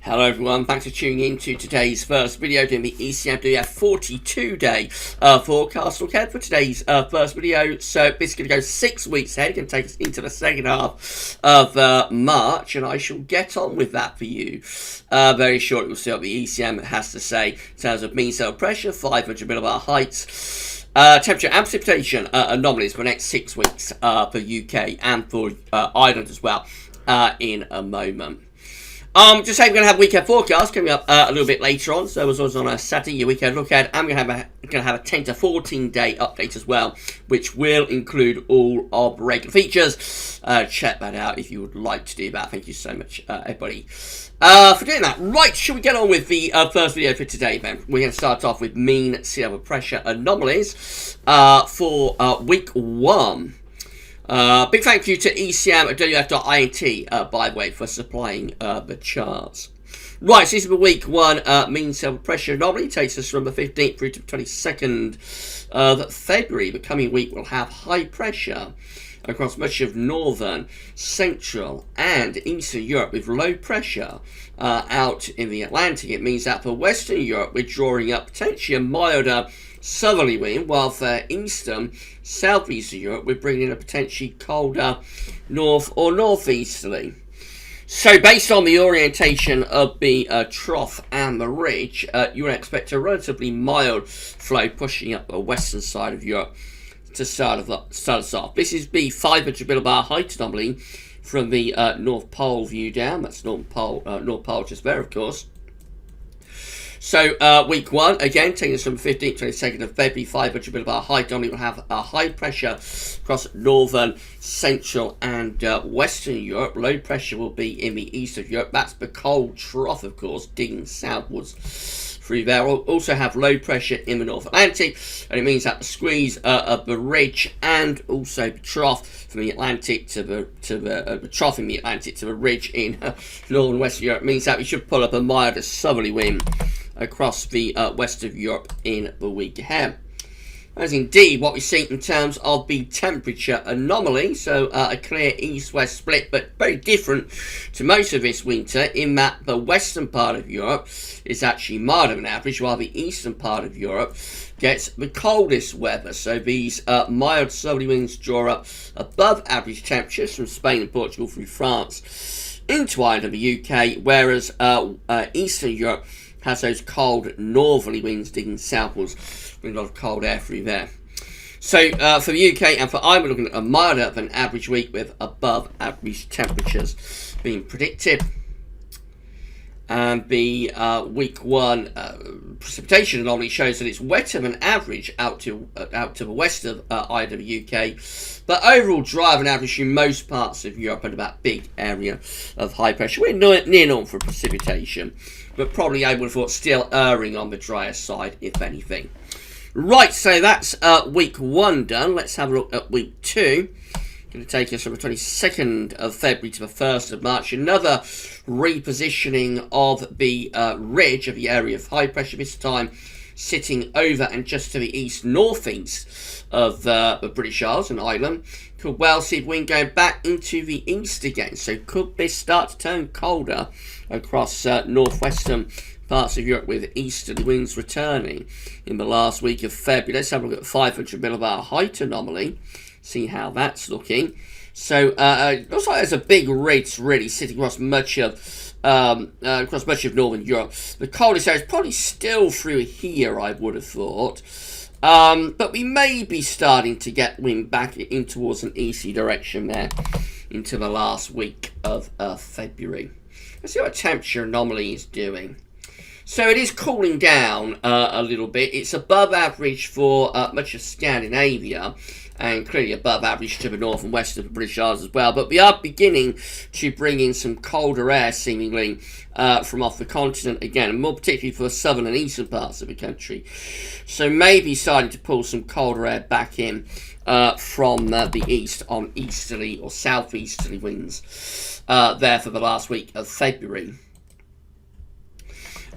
Hello everyone, thanks for tuning in to today's first video doing the ECMWF 42-day forecast look ahead for today's first video. So this is going to go 6 weeks ahead, going to take us into the second half of March, and I shall get on with that for you very shortly. We'll see what the ECM has to say in terms of mean cell pressure, 500 millibar heights, temperature and precipitation anomalies for the next 6 weeks for UK and for Ireland as well in a moment. Just saying, we're going to have a weekend forecast coming up a little bit later on. So as always on a Saturday, your weekend look ahead, and we're going to have a 10 to 14 day update as well, which will include all of regular features. Check that out if you would like to do that. Thank you so much, everybody, for doing that. Right, shall we get on with the first video for today then? We're going to start off with mean sea level pressure anomalies for week 1. Big thank you to ECMWF.int, by the way, for supplying the charts. Right, so this is the week 1 mean sea level pressure anomaly. Takes us from the 15th through to the 22nd of February. The coming week will have high pressure across much of northern, central and eastern Europe, with low pressure out in the Atlantic. It means that for Western Europe we're drawing up potentially a milder southerly wind, while for eastern, southeastern Europe we're bringing in a potentially colder north or northeasterly. So based on the orientation of the trough and the ridge, you would expect a relatively mild flow pushing up the western side of Europe to start us off. This is the 500 millibar height anomaly from the North Pole view down. That's North Pole just there, of course. So week 1, again, taking us from 15th to 22nd of February, 500 millibar height anomaly will have a high pressure across northern, central and western Europe. Low pressure will be in the east of Europe. That's the cold trough, of course, digging southwards through there. We'll also have low pressure in the North Atlantic, and it means that the squeeze of the ridge and also the trough from the Atlantic to the trough in the Atlantic to the ridge in northern western Europe means that we should pull up a milder southerly wind across the west of Europe in the week ahead. As indeed what we see in terms of the temperature anomaly. So a clear east-west split, but very different to most of this winter in that the western part of Europe is actually milder than average, while the eastern part of Europe gets the coldest weather. So these mild southerly winds draw up above average temperatures from Spain and Portugal through France into Ireland and the UK, whereas eastern Europe has those cold northerly winds digging southwards with a lot of cold air through there. So for the UK and for Ireland, we're looking at a milder than average week with above average temperatures being predicted. And the week 1 precipitation anomaly shows that it's wetter than average out to the west of Ireland and the UK, but overall drier than average in most parts of Europe and that big area of high pressure. We're near normal for precipitation, but probably I would have thought still erring on the drier side, if anything. Right, so that's week 1 done. Let's have a look at week 2. Going to take us from the 22nd of February to the 1st of March. Another repositioning of the ridge of the area of high pressure, this time sitting over and just to the east-northeast of the British Isles and Ireland. Could well see the wind going back into the east again. So could this start to turn colder across northwestern parts of Europe with easterly winds returning in the last week of February? Let's have a look at 500 millibar height anomaly. See how that's looking. So it looks like there's a big ridge really sitting across much of northern Europe. The coldest area is probably still through here, I would have thought. But we may be starting to get wind back in towards an easterly direction there into the last week of February. Let's see what temperature anomaly is doing. So it is cooling down a little bit. It's above average for much of Scandinavia, and clearly above average to the north and west of the British Isles as well. But we are beginning to bring in some colder air, seemingly, from off the continent again, and more particularly for the southern and eastern parts of the country. So maybe starting to pull some colder air back in from the east on easterly or southeasterly winds there for the last week of February.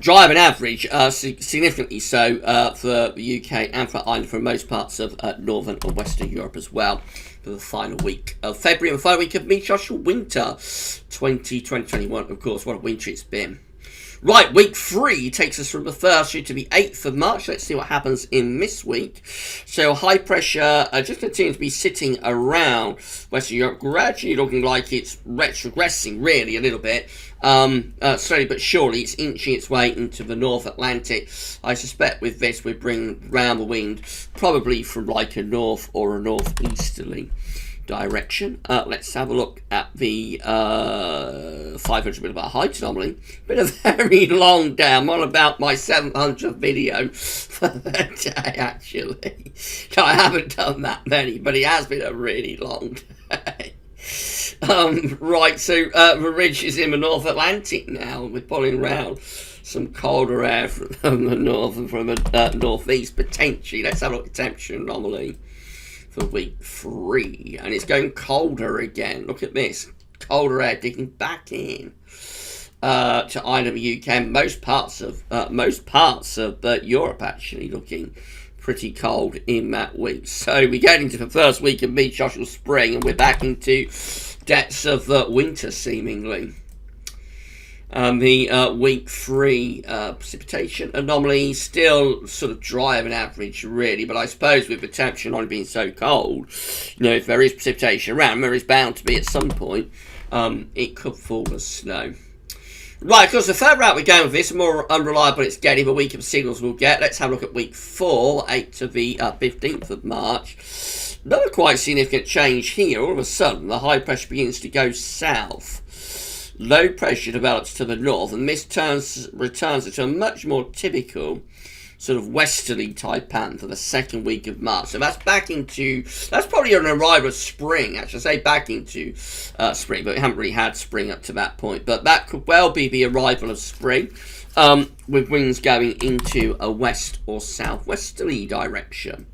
Drier than average, significantly so for the UK and for Ireland, for most parts of northern and western Europe as well, for the final week of February and the final week of meteorological winter 2020-21. Of course, what a winter it's been. Right, week 3 takes us from the 1st to the 8th of March. Let's see what happens in this week. So high pressure just continues to be sitting around Western Europe, gradually looking like it's retrogressing really a little bit. Slowly but surely it's inching its way into the North Atlantic. I suspect with this we bring round the wind probably from like a north or a northeasterly direction. Let's have a look at the 500 millibar height anomaly. Been a very long day. I'm on about my 700th video for the day, actually. So I haven't done that many, but it has been a really long day. Right, so the ridge is in the North Atlantic now. We're pulling around some colder air from the north and from the northeast, potentially. Let's have a look at temperature anomaly for week 3, and it's going colder again. Look at this, colder air digging back in to either the UK and most parts of Europe actually looking pretty cold in that week. So we get into the first week of mid-social spring and we're back into depths of winter seemingly. The week 3 precipitation anomaly still sort of drier than average really, but I suppose with the temperature not being so cold, you know, if there is precipitation around, there is bound to be at some point, it could fall as snow. Right, of course, the further out we go with this, the more unreliable it's getting, the weaker the signals we'll get. Let's have a look at week 4, 8 to the 15th of March. Another quite significant change here. All of a sudden, the high pressure begins to go south. Low pressure develops to the north, and this returns it to a much more typical sort of westerly type pattern for the second week of March. So that's probably an arrival of spring, actually. I say back into spring, but we haven't really had spring up to that point. But that could well be the arrival of spring, with winds going into a west or southwesterly direction.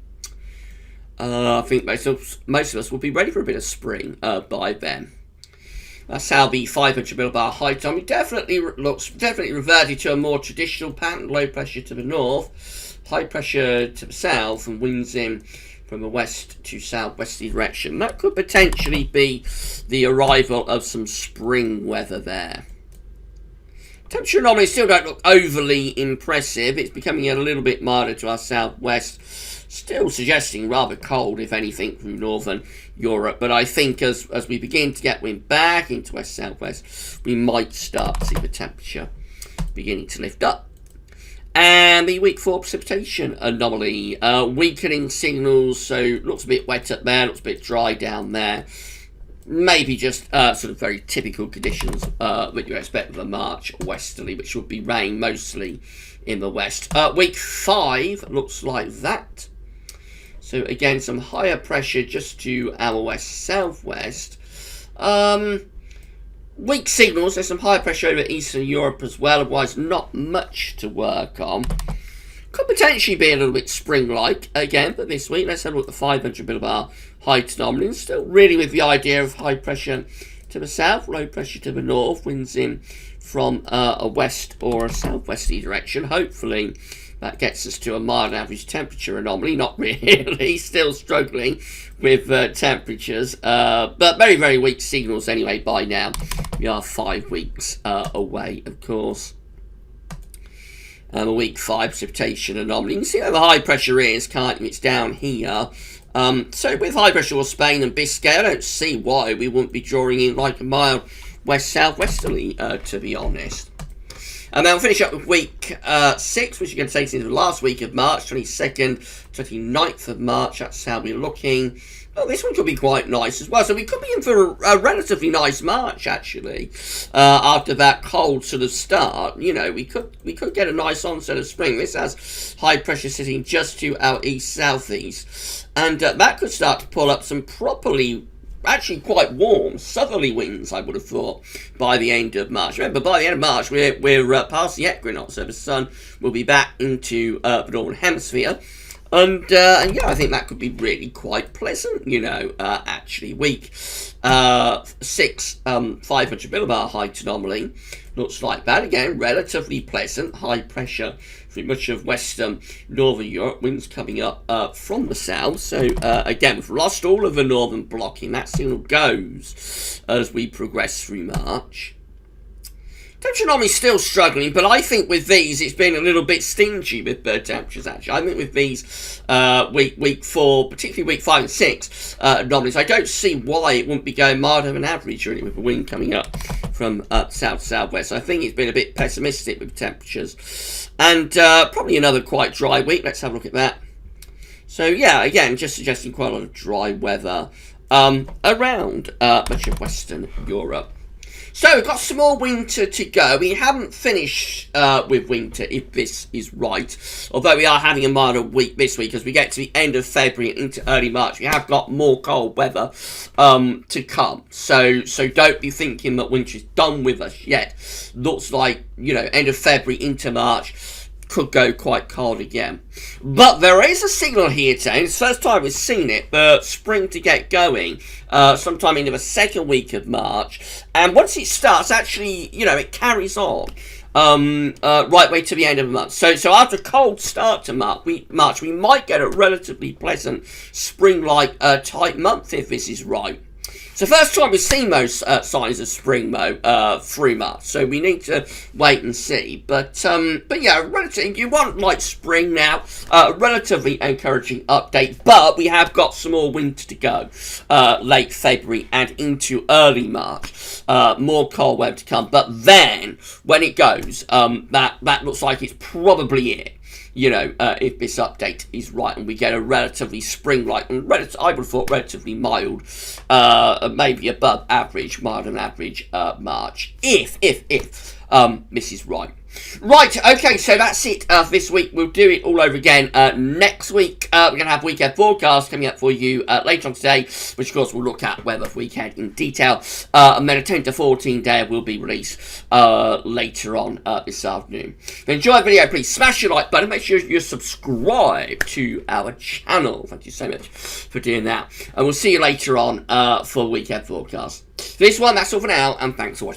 I think most of us will be ready for a bit of spring by then. That's how the 500 millibar height anomaly definitely reverted to a more traditional pattern. Low pressure to the north, high pressure to the south, and winds in from the west to southwesterly direction. That could potentially be the arrival of some spring weather there. Temperature anomalies still don't look overly impressive. It's becoming a little bit milder to our southwest. Still suggesting rather cold, if anything, from northern Europe. But I think as we begin to get wind back into west-southwest, we might start to see the temperature beginning to lift up. And the week 4 precipitation anomaly, weakening signals, so looks a bit wet up there, looks a bit dry down there. Maybe just sort of very typical conditions that you expect with a March westerly, which would be rain mostly in the west. Week 5 looks like that. So again, some higher pressure just to our west-southwest. Weak signals, there's some higher pressure over Eastern Europe as well, otherwise not much to work on. Could potentially be a little bit spring-like again, but this week, let's have a look at the 500 millibar height anomaly. Still really with the idea of high pressure to the south, low pressure to the north, winds in from a west or a southwesterly direction. Hopefully that gets us to a mild average temperature anomaly. Not really, still struggling with temperatures, but very, very weak signals anyway by now. We are 5 weeks away, of course. A week 5 precipitation anomaly. You can see where the high pressure is, can't you? It's down here. So with high pressure or Spain and Biscay, I don't see why we wouldn't be drawing in like a mild west-southwesterly, to be honest. And then we'll finish up with week 6, which is going to take us into the last week of March, 22nd, 29th of March. That's how we're looking. Oh, this one could be quite nice as well. So we could be in for a relatively nice March, actually. After that cold sort of start, you know, we could get a nice onset of spring. This has high pressure sitting just to our east-southeast. And that could start to pull up some properly, actually quite warm southerly winds, I would have thought, by the end of March. Remember, by the end of March, we're past the equinox, so the sun will be back into the northern hemisphere. And yeah, I think that could be really quite pleasant, you know, actually. Week 6, 500 millibar height anomaly looks like that. Again, relatively pleasant, high pressure through much of western northern Europe, winds coming up from the south. So again, we've lost all of the northern blocking. That signal goes as we progress through March. Anomaly still struggling, but I think with these it's been a little bit stingy with bird temperatures. Actually, I think with these week 4, particularly week 5 and 6 anomalies, I don't see why it wouldn't be going milder than average really with the wind coming up from south-southwest. I think it's been a bit pessimistic with temperatures, and probably another quite dry week. Let's have a look at that. So yeah, again, just suggesting quite a lot of dry weather around much of Western Europe. So we've got some more winter to go. We haven't finished with winter, if this is right. Although we are having a milder week this week, as we get to the end of February and into early March, we have got more cold weather to come. So don't be thinking that winter is done with us yet. Looks like, you know, end of February into March could go quite cold again. But there is a signal here today, and it's the first time we've seen it, for spring to get going sometime into the second week of March. And once it starts, actually, you know, it carries on right way to the end of the month. So after a cold start to March, we might get a relatively pleasant spring-like type month if this is right. So first time we've seen those signs of spring through March, so we need to wait and see. But yeah, relatively, you want like spring now, relatively encouraging update. But we have got some more winter to go, late February and into early March. More cold weather to come. But then when it goes, that looks like it's probably it. You know, if this update is right and we get a relatively spring-like and I would have thought relatively mild, maybe above average, mild and average March, if this is right. Right, okay, so that's it this week. We'll do it all over again next week. We're going to have weekend forecast coming up for you later on today, which of course we'll look at weather for weekend in detail. And then a 10 to 14 day will be released later on this afternoon. If you enjoyed the video, please smash your like button. Make sure you subscribe to our channel. Thank you so much for doing that. And we'll see you later on for weekend forecast. For this one, that's all for now, and thanks for watching.